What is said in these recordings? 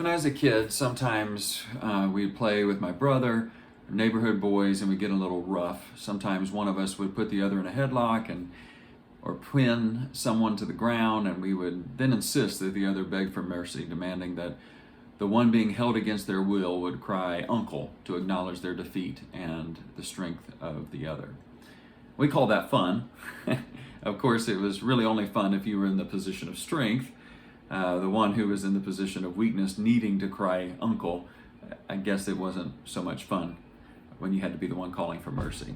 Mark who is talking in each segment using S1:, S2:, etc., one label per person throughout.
S1: as a kid, sometimes we'd play with my brother, neighborhood boys, and we'd get a little rough. Sometimes one of us would put the other in a headlock or pin someone to the ground, and we would then insist that the other beg for mercy, demanding that the one being held against their will would cry "uncle" to acknowledge their defeat and the strength of the other. We call that fun. Of course, it was really only fun if you were in the position of strength. The one who was in the position of weakness needing to cry "uncle," I guess it wasn't so much fun when you had to be the one calling for mercy.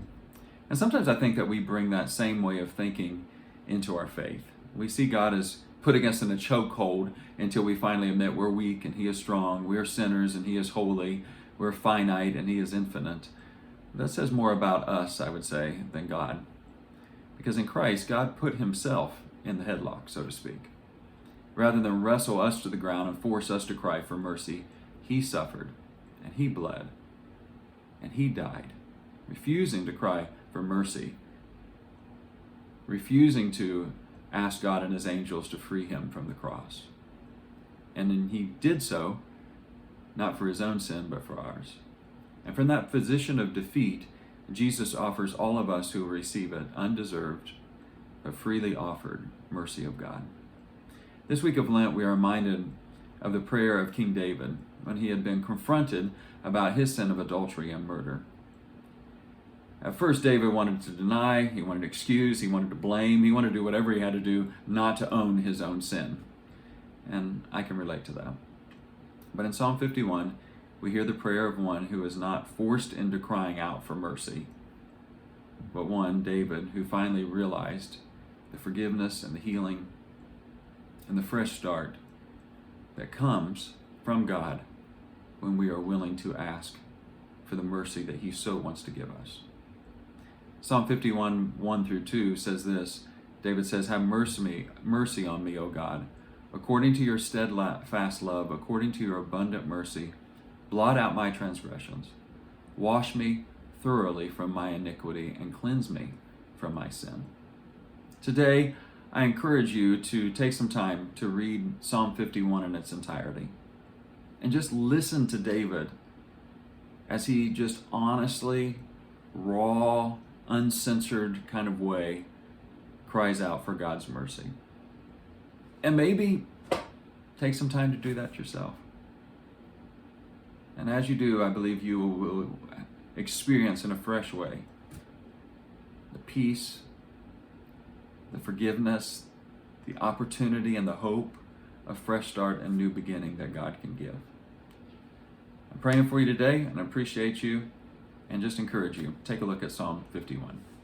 S1: And sometimes I think that we bring that same way of thinking into our faith. We see God as putting us in a chokehold until we finally admit we're weak and He is strong, we're sinners and He is holy, we're finite and He is infinite. That says more about us, I would say, than God. Because in Christ, God put Himself in the headlock, so to speak. Rather than wrestle us to the ground and force us to cry for mercy, He suffered and He bled and He died, refusing to cry for mercy, refusing to ask God and His angels to free Him from the cross. And then He did so, not for His own sin, but for ours. And from that position of defeat, Jesus offers all of us who receive it undeserved, but freely offered mercy of God. This week of Lent, we are reminded of the prayer of King David when he had been confronted about his sin of adultery and murder. At first, David wanted to deny, he wanted to excuse, he wanted to blame, he wanted to do whatever he had to do not to own his own sin. And I can relate to that. But in Psalm 51, we hear the prayer of one who is not forced into crying out for mercy, but one, David, who finally realized the forgiveness and the healing and the fresh start that comes from God when we are willing to ask for the mercy that He so wants to give us. Psalm 51, 1 through 2 says this. David says, "Have mercy on me, O God, according to your steadfast love, according to your abundant mercy. Blot out my transgressions. Wash me thoroughly from my iniquity and cleanse me from my sin." Today, I encourage you to take some time to read Psalm 51 in its entirety and just listen to David as he just honestly, raw, uncensored kind of way cries out for God's mercy. And maybe take some time to do that yourself. And as you do, I believe you will experience in a fresh way the peace, the forgiveness, the opportunity, and the hope of fresh start and new beginning that God can give. I'm praying for you today, and I appreciate you, and just encourage you. Take a look at Psalm 51.